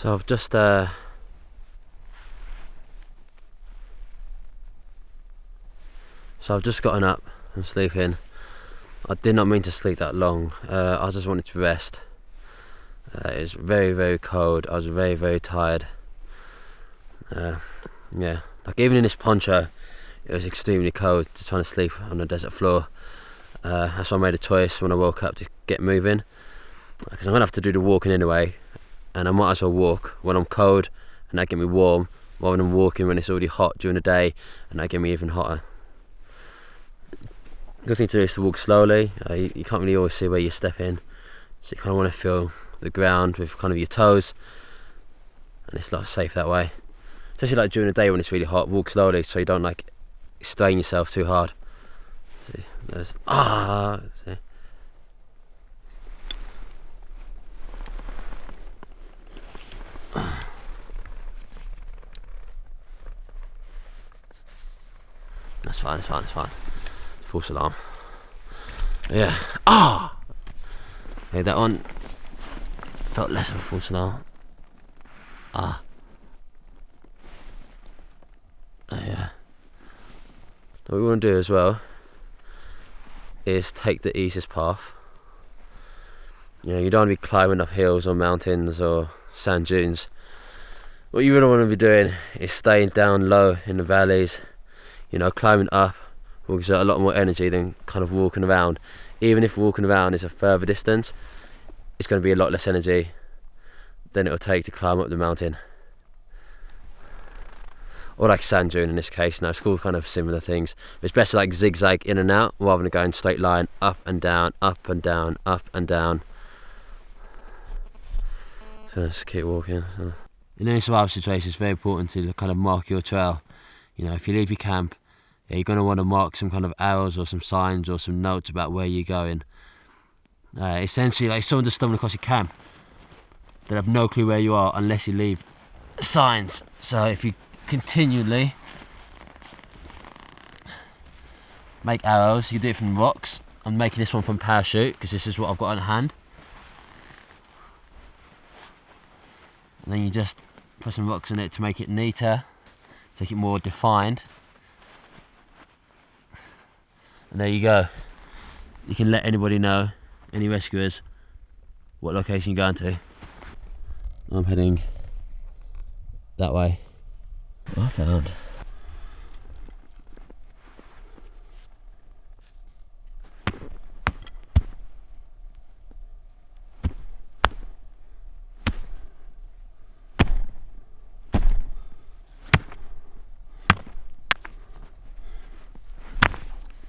So I've just gotten up and sleeping. I did not mean to sleep that long. I just wanted to rest. It was very, very cold. I was very, very tired. Yeah, like even in this poncho, it was extremely cold to trying to sleep on the desert floor. That's why I made a choice when I woke up to get moving, because I'm gonna have to do the walking anyway, and I might as well walk when I'm cold and that get me warm, rather than walking when it's already hot during the day and that get me even hotter. Good thing to do is to walk slowly. You can't really always see where you're stepping, so you kind of want to feel the ground with kind of your toes, and it's a lot safe that way. Especially like during the day when it's really hot, walk slowly so you don't like strain yourself too hard. See, there's see. That's fine, it's fine, it's fine. False alarm. Yeah. Hey, that one felt less of a false alarm. Yeah. What we want to do as well is take the easiest path. You know, you don't want to be climbing up hills or mountains or sand dunes. What you really want to be doing is staying down low in the valleys. You know, climbing up will exert a lot more energy than kind of walking around. Even if walking around is a further distance, it's going to be a lot less energy than it'll take to climb up the mountain. Or like sand dune in this case. Now it's all kind of similar things. But it's better like zigzag in and out rather than going straight line, up and down, up and down, up and down. So let's keep walking. So. In any survival situation, it's very important to kind of mark your trail. You know, if you leave your camp, you're going to want to mark some kind of arrows or some signs or some notes about where you're going. Essentially, like someone just stumbled across your camp, they'll have no clue where you are unless you leave signs. So if you continually make arrows, you do it from rocks. I'm making this one from parachute because this is what I've got on hand. And then you just put some rocks in it to make it neater, make it more defined. And there you go. You can let anybody know, any rescuers, what location you're going to. I'm heading that way. I found.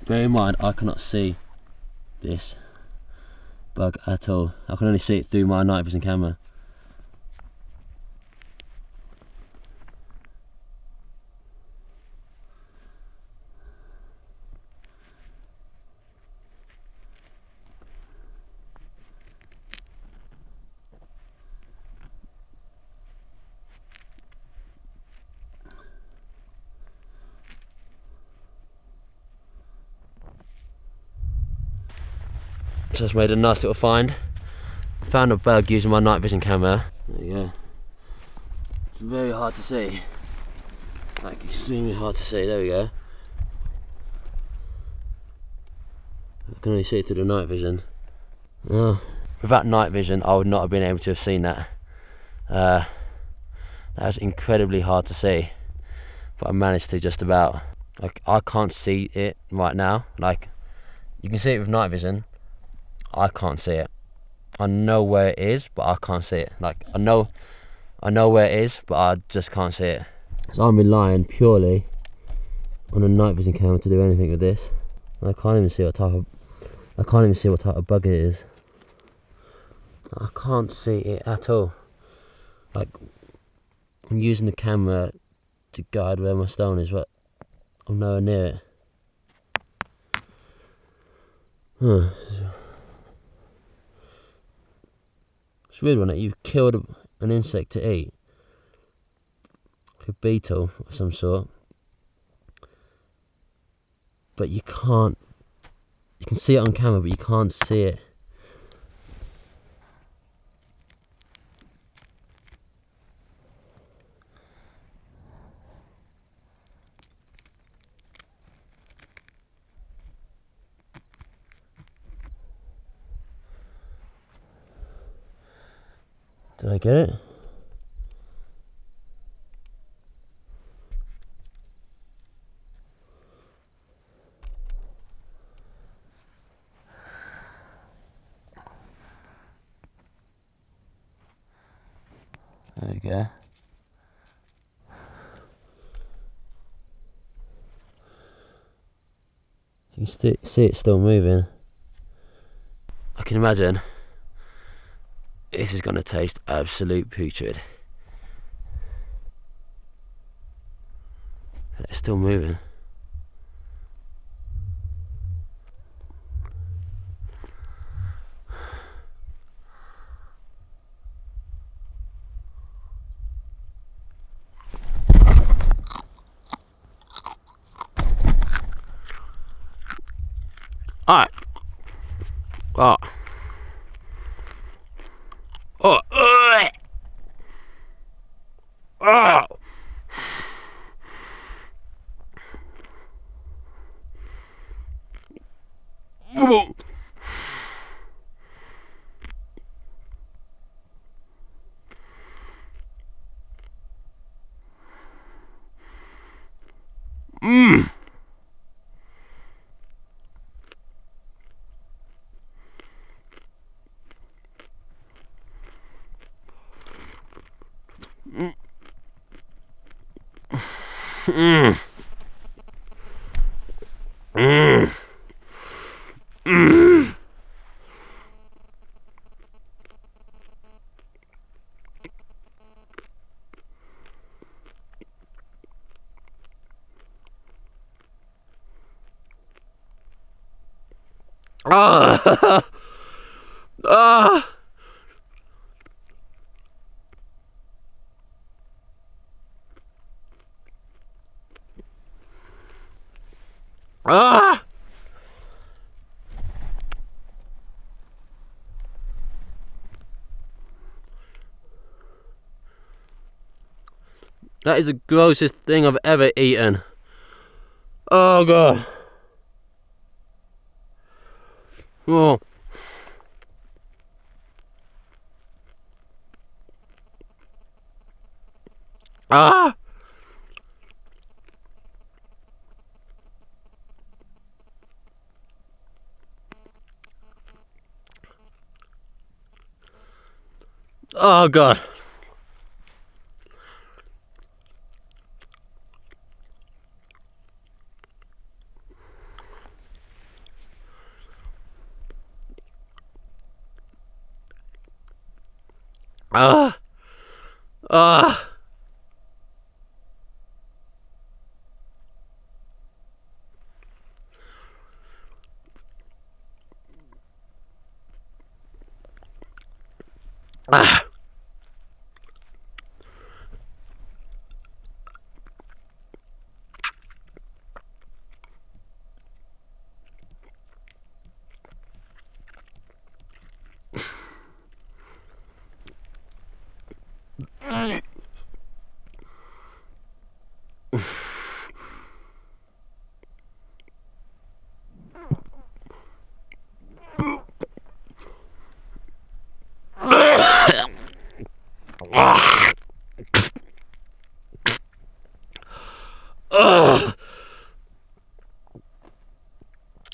Bear in mind, I cannot see this bug at all. I can only see it through my night vision camera. Just made a nice little find. Found a bug using my night vision camera. There you go. It's very hard to see. Like extremely hard to see. There we go. I can only see it through the night vision. Oh. Without night vision, I would not have been able to have seen that. That was incredibly hard to see, but I managed to just about. Like I can't see it right now. Like you can see it with night vision. I can't see it. I know where it is, but I can't see it. Like I know where it is, but I just can't see it. So I'm relying purely on a night vision camera to do anything with this. I can't even see what type of bug it is. I can't see it at all. Like I'm using the camera to guide where my stone is, but I'm nowhere near it. It's a weird one that you've killed an insect to eat, like a beetle of some sort, but you can see it on camera, but you can't see it. Did I get it? There we go. You can see it still moving. I can imagine this is going to taste absolute putrid. It's still moving. Alright. Oh. Oh. Oh. Mmm. Mm. Mm. Mm. Ah. Ah. Ah. That is the grossest thing I've ever eaten. Oh god. Oh. Ah. Oh god. Ah. Ah.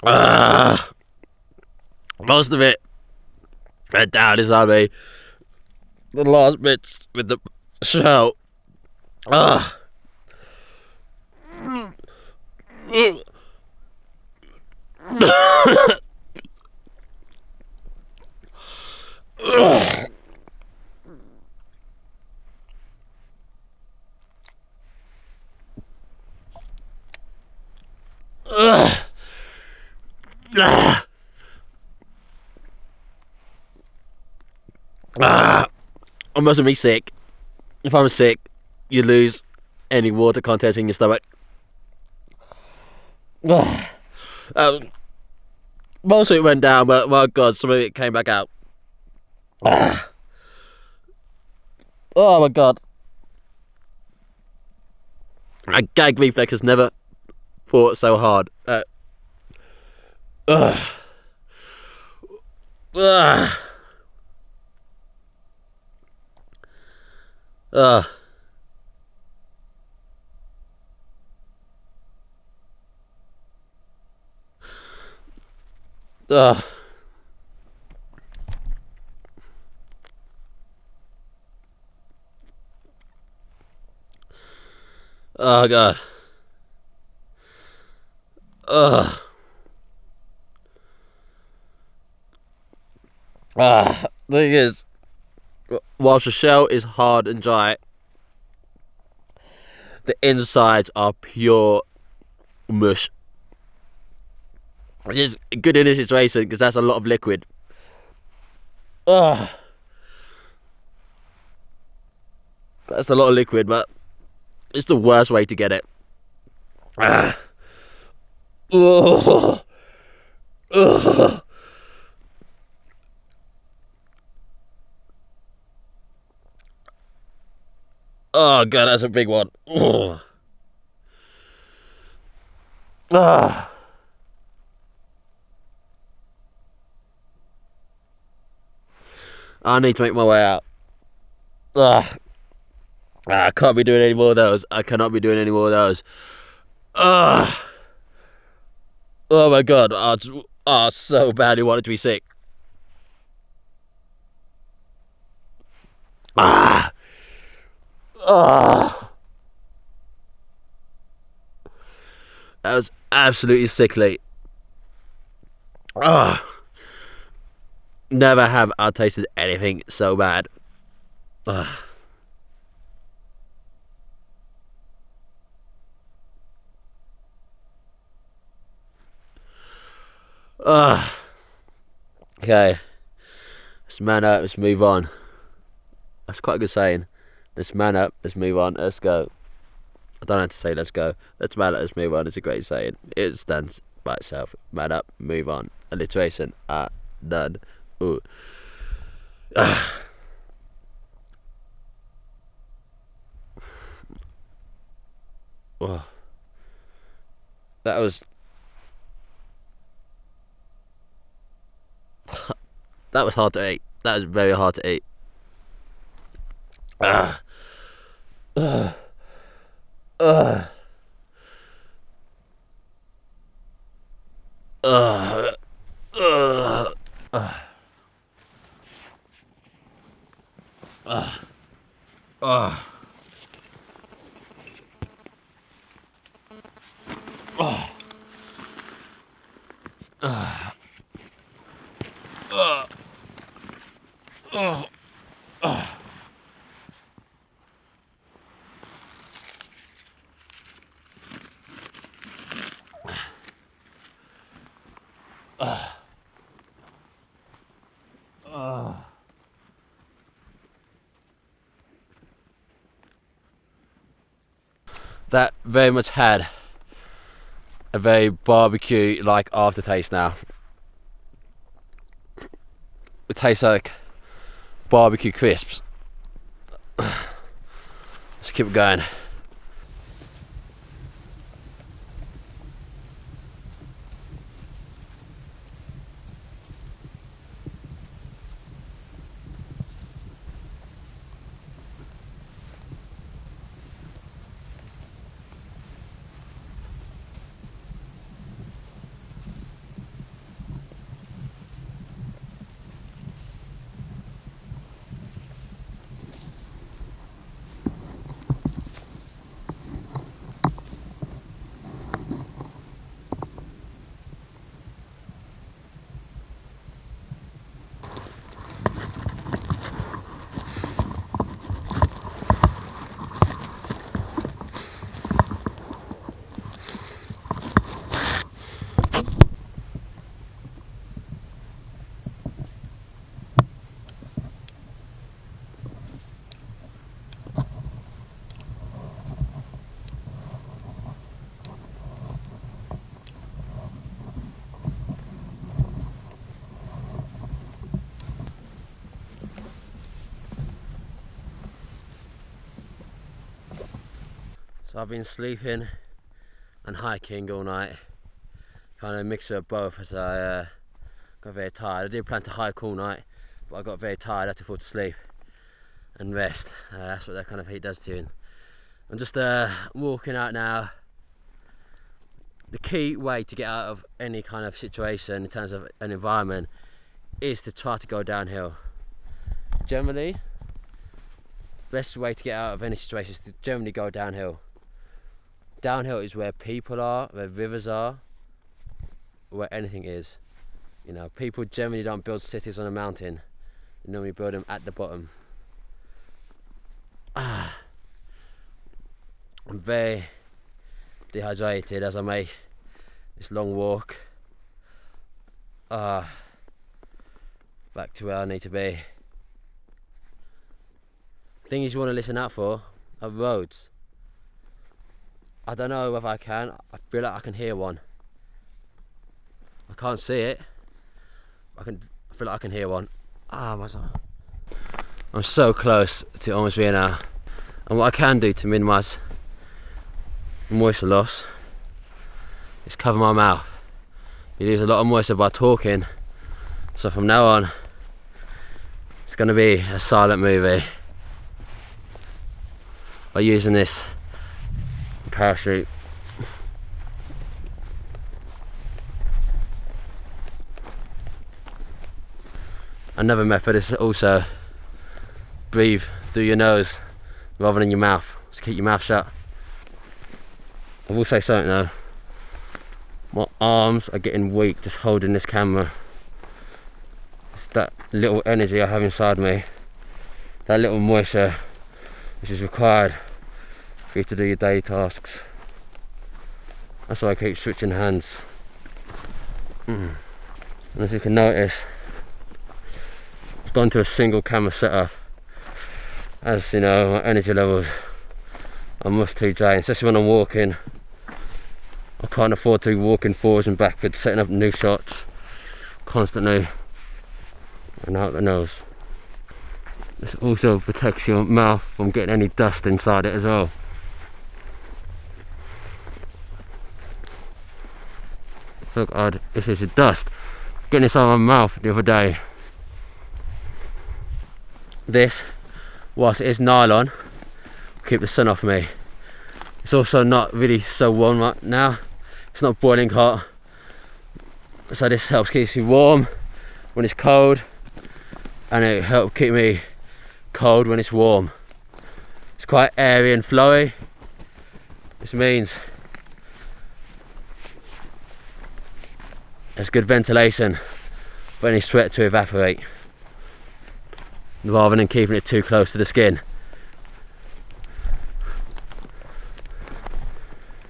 Ah. Most of it went down inside me. The last bits with the shell. Ah. I mustn't be sick. If I'm sick, you lose any water content in your stomach. Most of it went down, but my god, some of it came back out. Oh my god. My gag reflex has never fought so hard. Ugh. Ugh. Oh god. Ugh. Thing is, whilst the shell is hard and dry, the insides are pure mush. Which is good in this situation because that's a lot of liquid. Ugh. That's a lot of liquid, but it's the worst way to get it. Ugh. Ugh. Ugh. Oh god, that's a big one. Ugh. Ugh. I need to make my way out. Ugh. I can't be doing any more of those. I cannot be doing any more of those. Ugh. Oh my god. I so badly wanted to be sick. Ah. Ah. That was absolutely sickly. Ah. Never have I tasted anything so bad. Ah. Okay. Let's man up, let's move on. That's quite a good saying. Let's man up, let's move on, let's go. I don't have to say let's go. Let's man up, let's move on. It's a great saying. It stands by itself. Man up, move on. Alliteration. Done. Ooh. Oh. That was hard to eat. That was very hard to eat. Ah. Ah. Ah. Ah. Ah. Ah. Ah. Ah. Ah. Ah. Ah. Ah. Ah. That very much had a very barbecue-like aftertaste now. It tastes like barbecue crisps. Let's keep it going. So I've been sleeping and hiking all night, kind of a mixture of both as I got very tired. I did plan to hike all night, but I got very tired, I had to fall to sleep. and rest. That's what that kind of heat does to you. I'm just walking out now. The key way to get out of any kind of situation in terms of an environment is to try to go downhill. Generally, best way to get out of any situation is to generally go downhill. Downhill is where people are, where rivers are, where anything is. You know, people generally don't build cities on a mountain. They normally build them at the bottom. I'm very dehydrated as I make this long walk back to where I need to be. Things you want to listen out for are roads. I don't know whether I can. I feel like I can hear one. I can't see it. I feel like I can hear one. I'm so close to almost being out. And what I can do to minimise moisture loss is cover my mouth. You lose a lot of moisture by talking. So from now on, it's going to be a silent movie by using this parachute. Another method is to also breathe through your nose rather than your mouth. Just keep your mouth shut. I will say something though. My arms are getting weak just holding this camera. It's that little energy I have inside me, that little moisture which is required for you to do your daily tasks. That's why I keep switching hands. And as you can notice, I've gone to a single camera setup, as you know, my energy levels are much too drained, especially when I'm walking. I can't afford to be walking forwards and backwards, setting up new shots constantly and out the nose. This also protects your mouth from getting any dust inside it as well. Look, this is dust getting inside my mouth the other day. This, whilst it is nylon, will keep the sun off me. It's also not really so warm right now. It's not boiling hot, so this helps keep me warm when it's cold, and it helps keep me cold when it's warm. It's quite airy and flowy. This means there's good ventilation for any sweat to evaporate, rather than keeping it too close to the skin.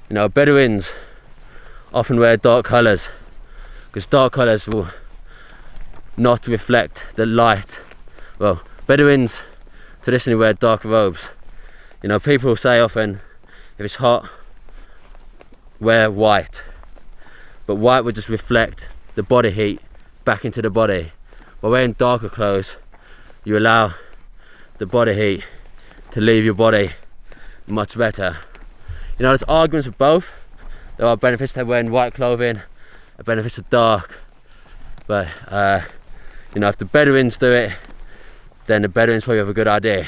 You know, Bedouins often wear dark colours because dark colours will not reflect the light. Well, Bedouins traditionally wear dark robes. You know, people say often if it's hot, wear white, but white would just reflect the body heat back into the body. By wearing darker clothes, you allow the body heat to leave your body much better. You know, there's arguments for both. There are benefits to wearing white clothing, benefits of dark, but you know, if the Bedouins do it, then the Bedouins probably have a good idea.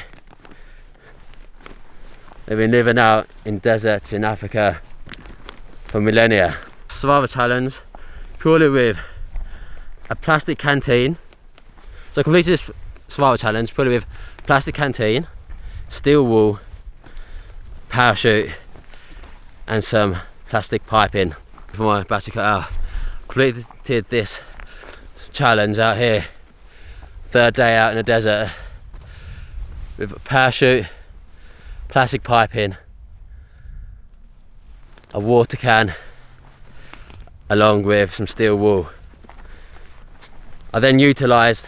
They've been living out in deserts in Africa for millennia. Survival challenge purely with a plastic canteen. So I completed this survival challenge purely with plastic canteen, steel wool, parachute, and some plastic piping for my battery cut out. Completed this challenge out here, third day out in the desert, with a parachute, plastic piping, a water can, along with some steel wool. I then utilised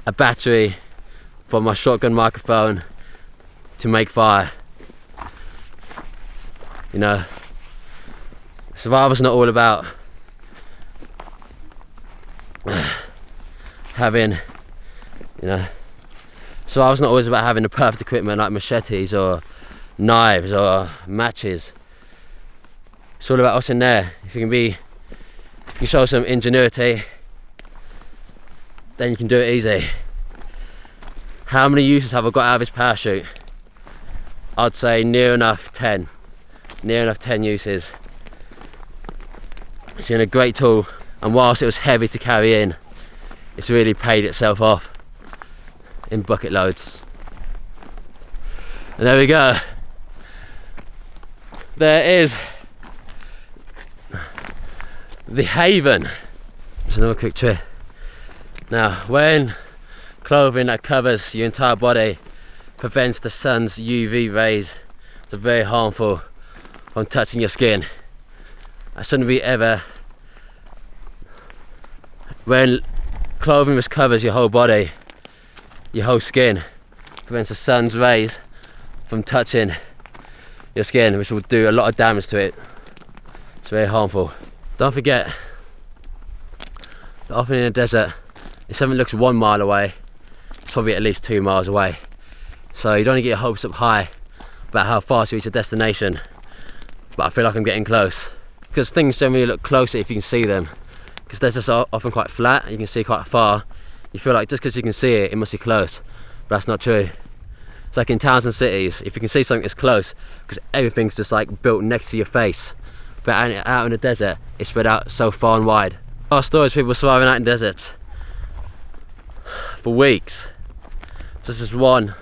a battery from my shotgun microphone to make fire. You know, survival's not all about having, you know, survival's not always about having the perfect equipment like machetes or knives or matches. It's all about us in there. If you can show some ingenuity, then you can do it easy. How many uses have I got out of this parachute? I'd say near enough 10. Near enough 10 uses. It's been a great tool, and whilst it was heavy to carry in, it's really paid itself off in bucket loads. And there we go. There is the haven. It's another quick trick. Now, when clothing that covers your entire body prevents the sun's UV rays, it's very harmful from touching your skin. I shouldn't be ever. When clothing which covers your whole body, your whole skin, prevents the sun's rays from touching your skin, which will do a lot of damage to it. It's very harmful. Don't forget that often in a desert, if something looks 1 mile away, it's probably at least 2 miles away. So you don't want to get your hopes up high about how fast you reach your destination. But I feel like I'm getting close, because things generally look closer if you can see them. Because deserts are often quite flat and you can see quite far. You feel like just because you can see it, it must be close. But that's not true. It's like in towns and cities, if you can see something that's close, because everything's just like built next to your face. But out in the desert, it's spread out so far and wide. Our stories, people surviving out in deserts for weeks. This is one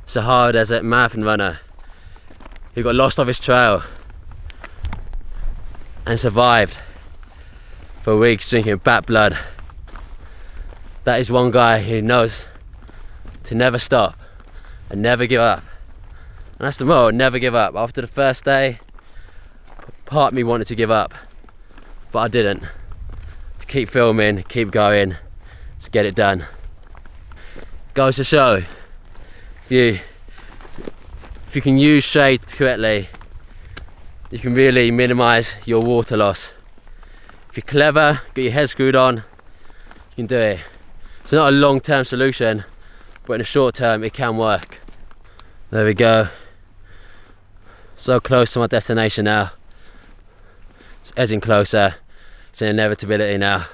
Sahara desert marathon runner who got lost off his trail and survived for weeks drinking bat blood. That is one guy who knows to never stop and never give up. And that's the motto, never give up. After the first day, part of me wanted to give up, but I didn't. To keep filming, keep going, to get it done. Goes to show, if you can use shade correctly, you can really minimise your water loss. If you're clever, get your head screwed on, you can do it. It's not a long-term solution, but in the short term it can work. There we go. So close to my destination now. It's edging closer. It's an inevitability now.